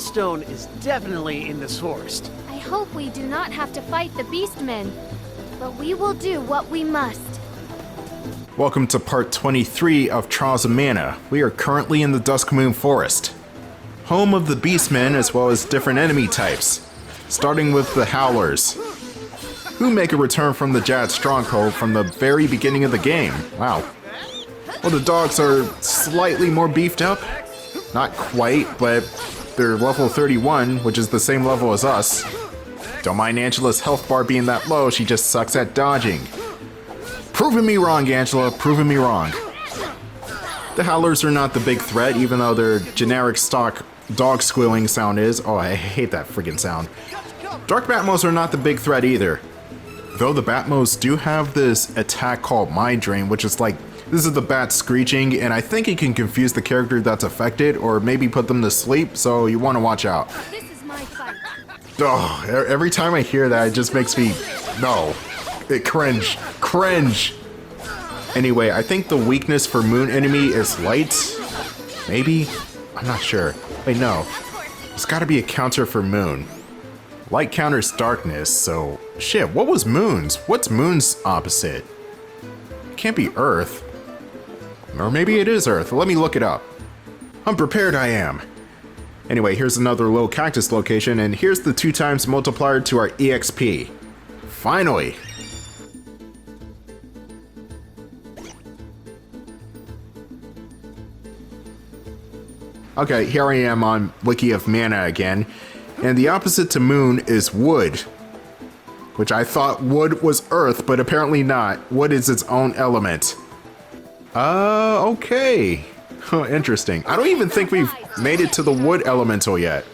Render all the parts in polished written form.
Moonstone is definitely in this forest. I hope we do not have to fight the Beastmen, but we will do what we must. Welcome to part 23 of Trials of Mana. We are currently in the Duskmoon Forest, home of the Beastmen as well as different enemy types, starting with the Howlers, who make a return from the Jad stronghold from the very beginning of the game. Wow. Well, the dogs are slightly more beefed up. Not quite, but they're level 31, which is the same level as us. Don't mind Angela's health bar being that low, she just sucks at dodging. Proving me wrong, Angela, proving me wrong. The Howlers are not the big threat, even though their generic stock dog squealing sound is. Oh, I hate that friggin' sound. Dark Batmos are not the big threat either. Though the Batmos do have this attack called Mind Drain, which is like, this is the bat screeching, and I think it can confuse the character that's affected, or maybe put them to sleep, so you want to watch out. This is my fight. Oh, every time I hear that, it just makes me, no, it cringe. Anyway, I think the weakness for Moon enemy is light, maybe? I'm not sure. Wait, no, there's gotta be a counter for Moon. Light counters darkness, so, shit, what was Moon's? What's Moon's opposite? It can't be Earth. Or maybe it is Earth. Let me look it up. Unprepared I am. Anyway, here's another low cactus location, and here's the 2x multiplier to our EXP. Finally! Okay, here I am on Wiki of Mana again, and the opposite to Moon is Wood. Which I thought wood was Earth, but apparently not. Wood is its own element. Okay. Interesting. I don't even think we've made it to the wood elemental yet.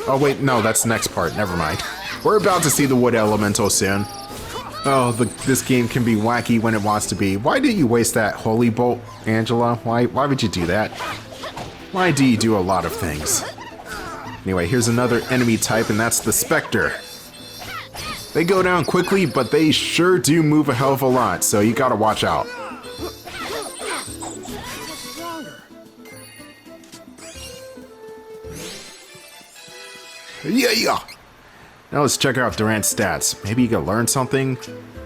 Oh wait, no, that's the next part. Never mind. We're about to see the wood elemental soon. Oh, this game can be wacky when it wants to be. Why did you waste that holy bolt, Angela? Why would you do that? Why do you do a lot of things? Anyway, here's another enemy type, and that's the Spectre. They go down quickly, but they sure do move a hell of a lot, so you gotta watch out. Yeah! Now let's check out Durant's stats. Maybe you can learn something?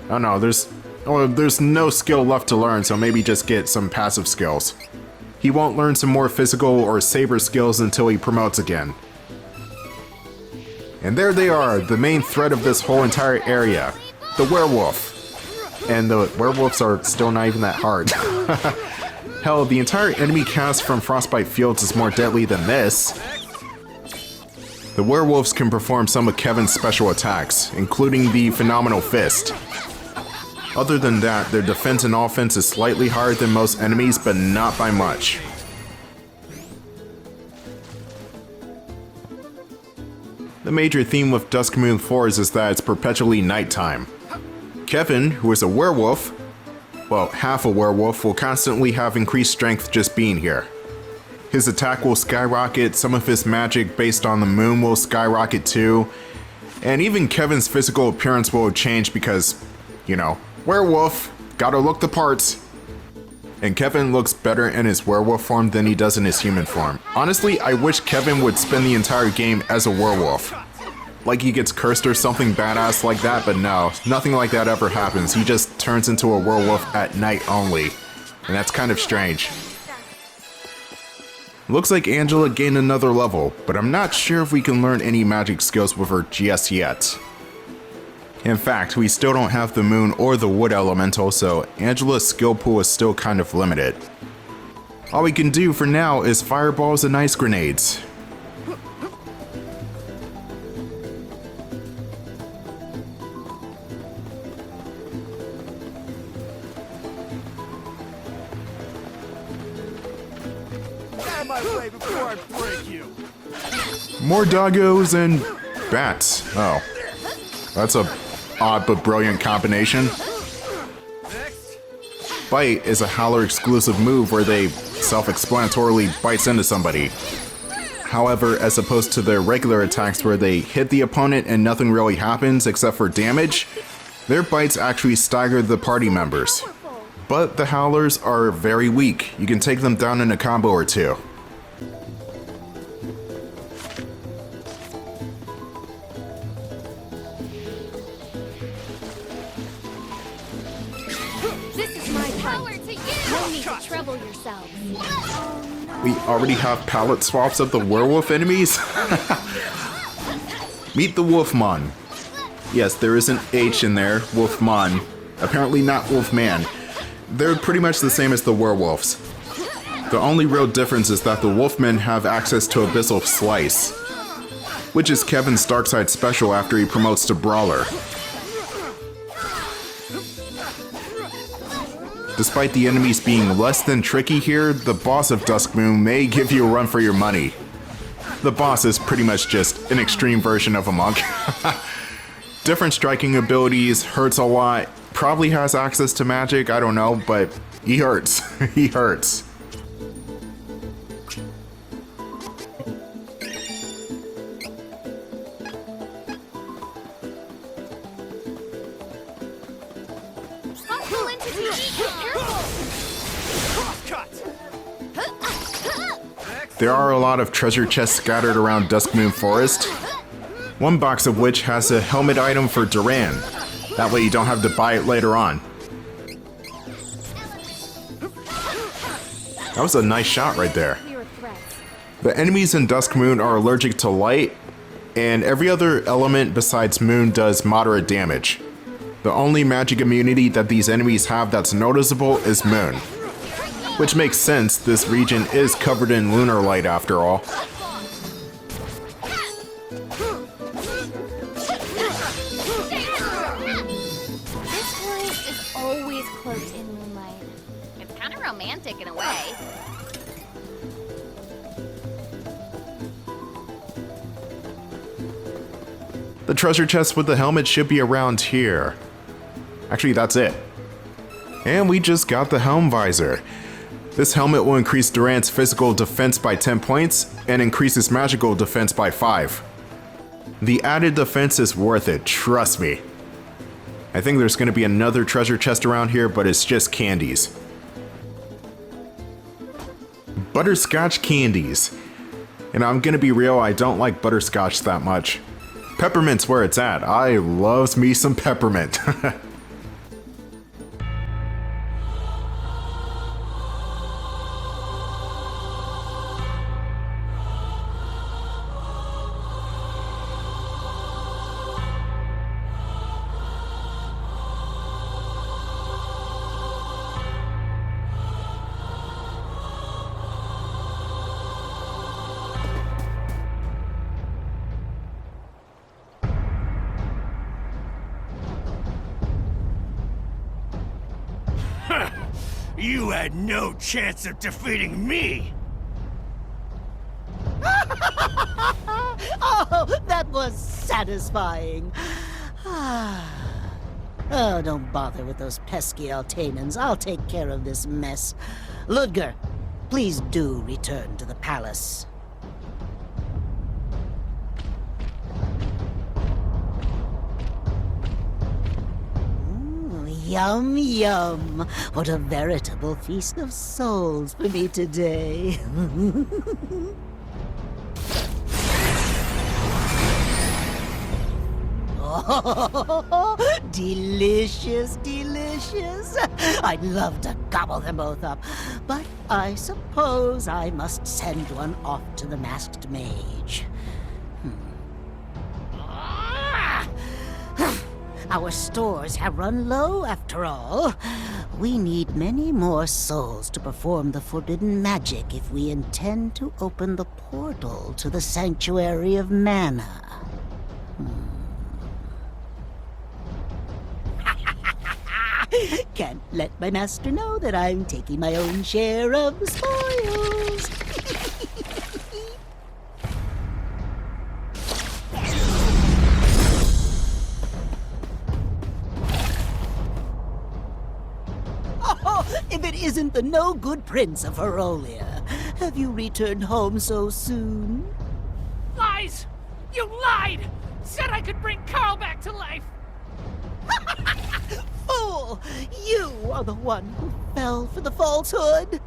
Oh no, there's no skill left to learn, so maybe just get some passive skills. He won't learn some more physical or saber skills until he promotes again. And there they are, the main threat of this whole entire area. The werewolf. And the werewolves are still not even that hard. Hell, the entire enemy cast from Frostbite Fields is more deadly than this. The werewolves can perform some of Kevin's special attacks, including the Phenomenal Fist. Other than that, their defense and offense is slightly higher than most enemies, but not by much. The major theme with Duskmoon Forest is that it's perpetually nighttime. Kevin, who is a werewolf, well, half a werewolf, will constantly have increased strength just being here. His attack will skyrocket, some of his magic based on the moon will skyrocket too, and even Kevin's physical appearance will change because, you know, werewolf, gotta look the parts. And Kevin looks better in his werewolf form than he does in his human form. Honestly, I wish Kevin would spend the entire game as a werewolf. Like he gets cursed or something badass like that, but no, nothing like that ever happens. He just turns into a werewolf at night only. And that's kind of strange. Looks like Angela gained another level, but I'm not sure if we can learn any magic skills with her just yet. In fact, we still don't have the moon or the wood elemental, so Angela's skill pool is still kind of limited. All we can do for now is fireballs and ice grenades. More doggos and bats. Oh. That's a odd but brilliant combination. Bite is a Howler exclusive move where they self-explanatorily bites into somebody. However, as opposed to their regular attacks where they hit the opponent and nothing really happens except for damage, their bites actually stagger the party members. But the Howlers are very weak. You can take them down in a combo or two. We already have palette swaps of the werewolf enemies? Meet the Wolfmon. Yes, there is an H in there, Wolfmon. Apparently not Wolfman. They're pretty much the same as the werewolves. The only real difference is that the Wolfmen have access to Abyssal Slice, which is Kevin's Darkside special after he promotes to Brawler. Despite the enemies being less than tricky here, the boss of Duskmoon may give you a run for your money. The boss is pretty much just an extreme version of a monk. Different striking abilities, hurts a lot, probably has access to magic, I don't know, but he hurts. He hurts. There are a lot of treasure chests scattered around Duskmoon Forest, one box of which has a helmet item for Duran. That way you don't have to buy it later on. That was a nice shot right there. The enemies in Duskmoon are allergic to light, and every other element besides moon does moderate damage. The only magic immunity that these enemies have that's noticeable is moon. Which makes sense, this region is covered in lunar light after all. This forest is always cloaked in moonlight. It's kind of romantic in a way. The treasure chest with the helmet should be around here. Actually, that's it. And we just got the helm visor. This helmet will increase Duran's physical defense by 10 points and increase his magical defense by 5. The added defense is worth it, trust me. I think there's going to be another treasure chest around here, but it's just candies. Butterscotch candies. And I'm going to be real, I don't like butterscotch that much. Peppermint's where it's at. I loves me some peppermint. You had no chance of defeating me! Oh, that was satisfying. Oh, don't bother with those pesky Altanans. I'll take care of this mess. Ludgar, please do return to the palace. Yum, yum. What a veritable feast of souls for me today. Oh, delicious, delicious. I'd love to gobble them both up, but I suppose I must send one off to the masked mage. Our stores have run low, after all. We need many more souls to perform the forbidden magic if we intend to open the portal to the Sanctuary of Mana. Can't let my master know that I'm taking my own share of the spoils. If it isn't the no-good Prince of Herolia. Have you returned home so soon? Lies! You lied! Said I could bring Carl back to life! Fool! You are the one who fell for the falsehood.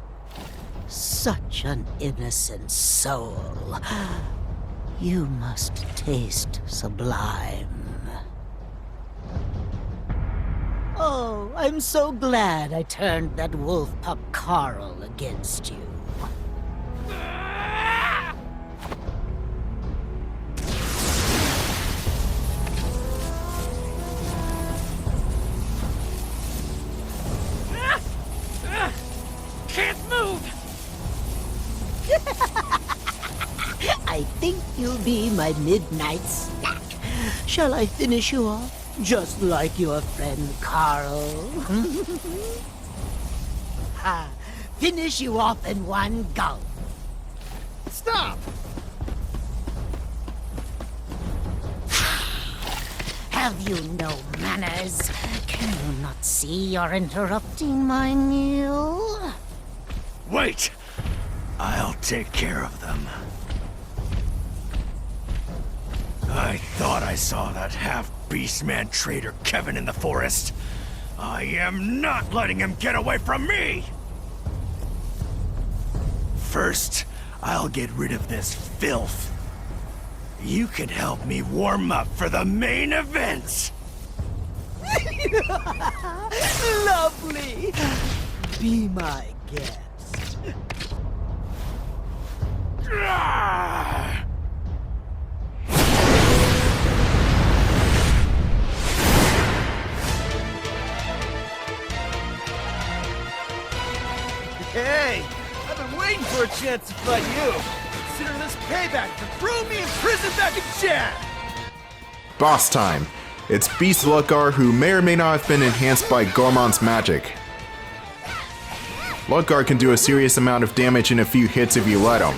Such an innocent soul. You must taste sublime. Oh, I'm so glad I turned that wolf pup Carl against you. I think you'll be my midnight snack. Shall I finish you off, just like your friend Carl? Finish you off in one gulp. Stop! Have you no manners? Can you not see you're interrupting my meal? Wait! I'll take care of them. I thought I saw that half-beastman traitor Kevin in the forest. I am not letting him get away from me! First, I'll get rid of this filth. You can help me warm up for the main event! Lovely! Be my guest. Ah! Hey! I've been waiting for a chance to fight you! Consider this payback for throwing me in prison back in Chad! Boss time. It's Beast Ludgar, who may or may not have been enhanced by Gormon's magic. Ludgar can do a serious amount of damage in a few hits if you let him.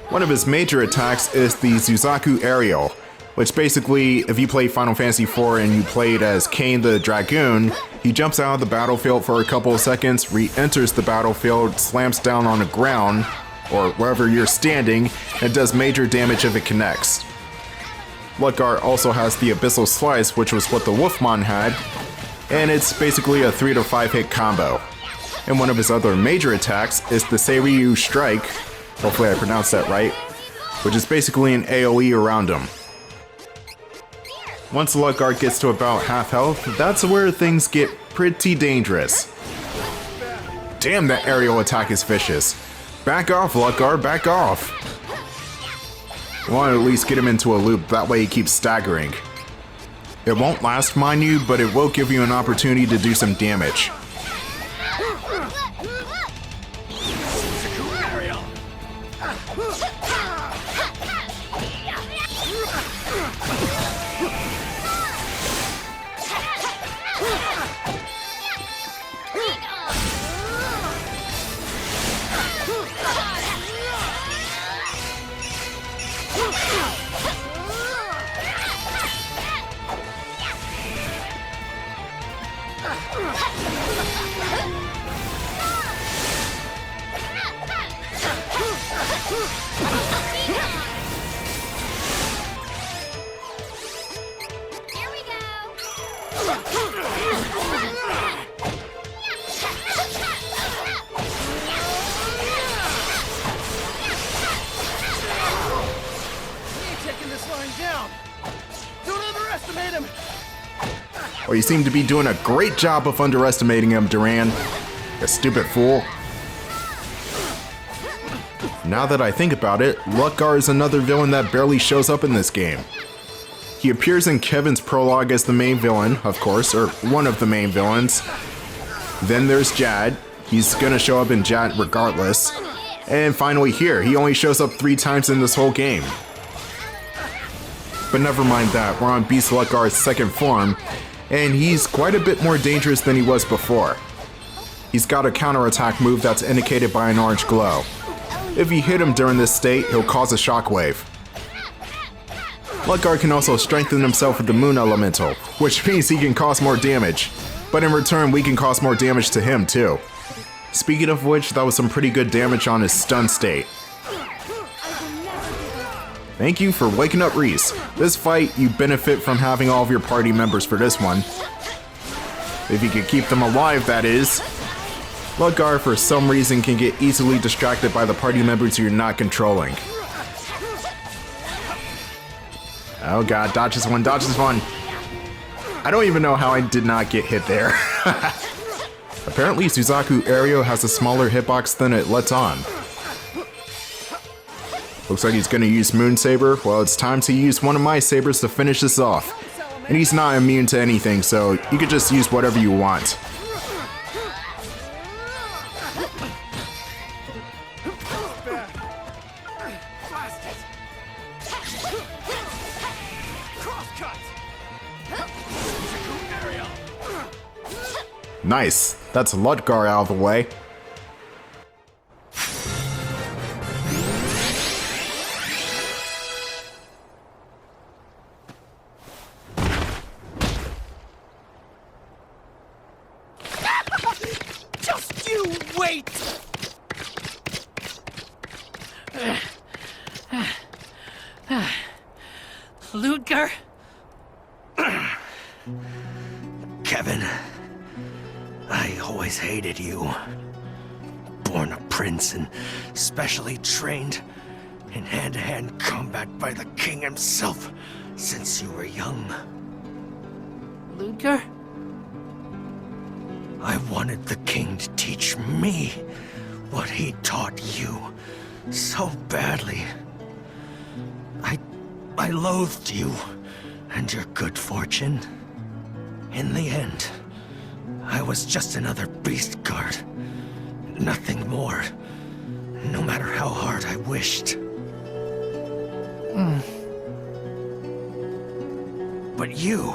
One of his major attacks is the Zuzaku Aerial, which basically, if you play Final Fantasy IV and you played as Kain the Dragoon, he jumps out of the battlefield for a couple of seconds, re-enters the battlefield, slams down on the ground, or wherever you're standing, and does major damage if it connects. Ludgar also has the Abyssal Slice, which was what the Wolfmon had, and it's basically a 3 to 5 hit combo. And one of his other major attacks is the Seiryu Strike, hopefully I pronounced that right, which is basically an AoE around him. Once Ludgar gets to about half health, that's where things get pretty dangerous. Damn, that aerial attack is vicious. Back off, Ludgar, back off! I want to at least get him into a loop, that way he keeps staggering. It won't last, mind you, but it will give you an opportunity to do some damage. Here we go. He ain't taking this line down! Don't underestimate him! Well, you seem to be doing a great job of underestimating him, Duran. You stupid fool. Now that I think about it, Ludgar is another villain that barely shows up in this game. He appears in Kevin's prologue as the main villain, of course, or one of the main villains. Then there's Jad. He's gonna show up in Jad regardless. And finally here, he only shows up 3 times in this whole game. But never mind that, we're on Beast Ludgar's second form, and he's quite a bit more dangerous than he was before. He's got a counterattack move that's indicated by an orange glow. If you hit him during this state, he'll cause a shockwave. Ludgar can also strengthen himself with the Moon Elemental, which means he can cause more damage. But in return, we can cause more damage to him too. Speaking of which, that was some pretty good damage on his stun state. Thank you for waking up Reese. This fight, you benefit from having all of your party members for this one. If you can keep them alive, that is. Ludgar, for some reason, can get easily distracted by the party members you're not controlling. Oh god, dodges one, dodges one. I don't even know how I did not get hit there. Apparently, Zuzaku Aerial has a smaller hitbox than it lets on. Looks like he's gonna use Moon Saber. Well, it's time to use one of my sabers to finish this off. And he's not immune to anything, so you could just use whatever you want. Nice. That's Ludgar out of the way. Just you wait! Ludgar? Kevin, I always hated you. Born a prince and specially trained in hand-to-hand combat by the king himself since you were young. Ludgar? I wanted the king to teach me what he taught you so badly. I loathed you and your good fortune. In the end, I was just another beast guard. Nothing more. No matter how hard I wished. But you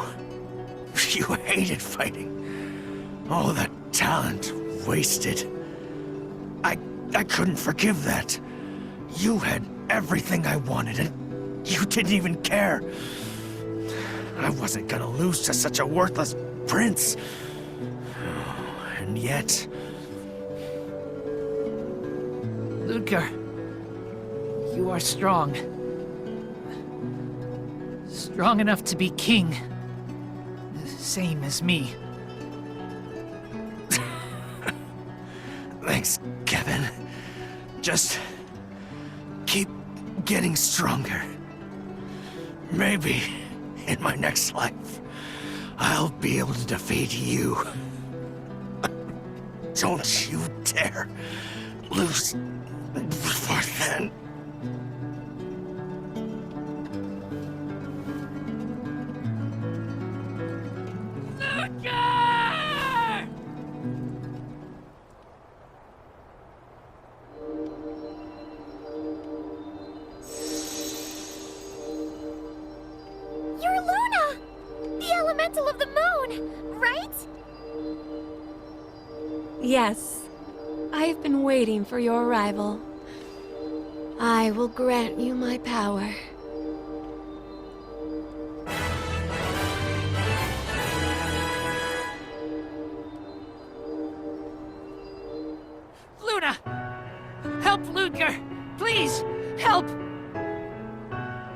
hated fighting. All that talent wasted. I couldn't forgive that. You had everything I wanted and you didn't even care. I wasn't gonna lose to such a worthless prince. And yet... Ludgar, you are strong. Strong enough to be king. Same as me. Thanks, Kevin. Just keep getting stronger. Maybe in my next life, I'll be able to defeat you. Don't you dare lose before then. Ludgar! You're Luna! The elemental of the moon, right? Yes. I've been waiting for your arrival. I will grant you my power. Luna! Help Ludgar! Please, help!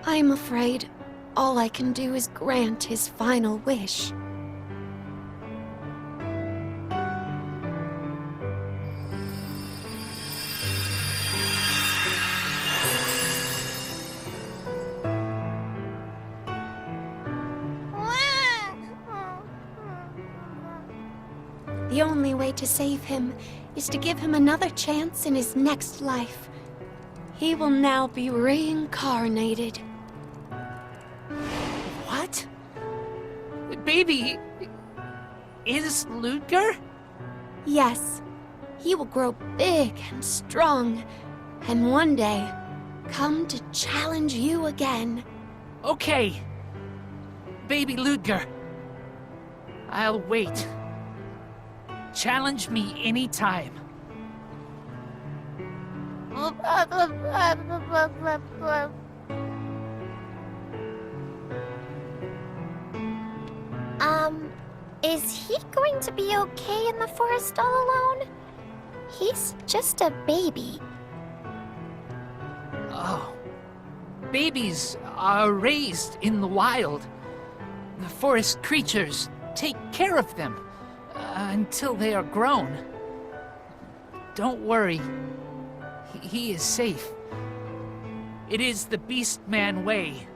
I'm afraid all I can do is grant his final wish. The only way to save him is to give him another chance in his next life. He will now be reincarnated. What? Baby... is Ludgar? Yes, he will grow big and strong, and one day come to challenge you again. Okay. Baby Ludgar. I'll wait. Challenge me anytime. Is he going to be okay in the forest all alone? He's just a baby. Oh. Babies are raised in the wild. The forest creatures take care of them until they are grown. Don't worry. He is safe. It is the Beast Man way.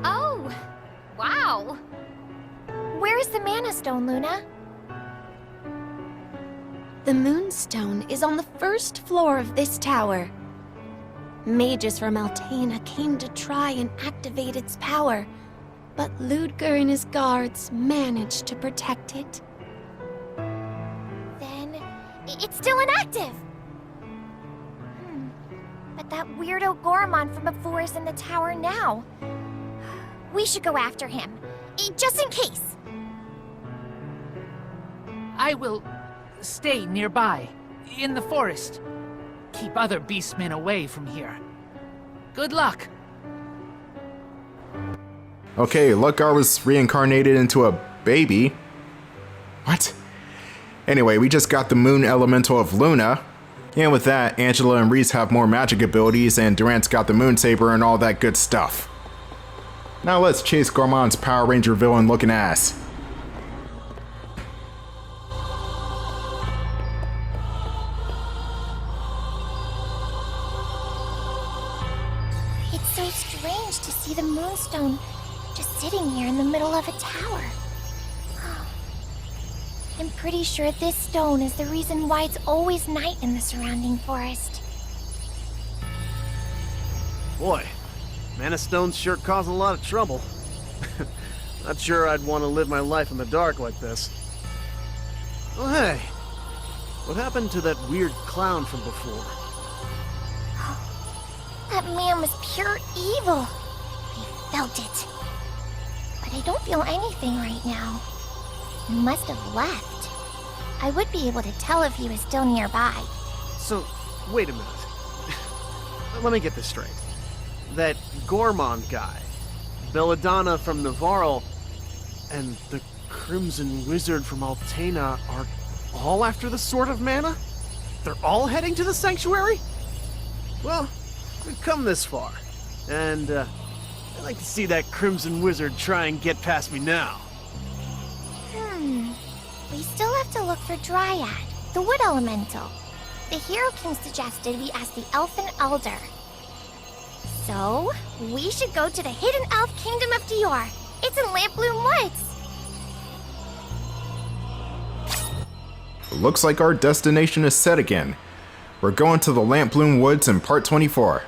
Oh, wow. Where's the Mana Stone, Luna? The Moonstone is on the first floor of this tower. Mages from Altena came to try and activate its power, but Ludgar and his guards managed to protect it. Then it's still inactive. But that weirdo Goromon from before is in the tower now. We should go after him, just in case. I will stay nearby, in the forest. Keep other beastmen away from here. Good luck. Okay, Ludgar was reincarnated into a baby. What? Anyway, we just got the moon elemental of Luna. And with that, Angela and Reese have more magic abilities, and Durant's got the moon saber and all that good stuff. Now let's chase Gormon's Power Ranger villain looking ass. It's so strange to see the moonstone just sitting here in the middle of a tower. I'm pretty sure this stone is the reason why it's always night in the surrounding forest. Boy, mana stones sure cause a lot of trouble. Not sure I'd want to live my life in the dark like this. Oh hey, what happened to that weird clown from before? That man was pure evil. I felt it. But I don't feel anything right now. He must have left. I would be able to tell if he was still nearby. So, wait a minute. Let me get this straight. That Gormon guy, Belladonna from Navarro, and the Crimson Wizard from Altena are all after the Sword of Mana? They're all heading to the Sanctuary? Well, we've come this far, and I'd like to see that Crimson Wizard try and get past me now. We still have to look for Dryad, the wood elemental. The Hero King suggested we ask the Elfin Elder. So, we should go to the hidden elf kingdom of Dior. It's in Lampbloom Woods. Looks like our destination is set again. We're going to the Lampbloom Woods in part 24.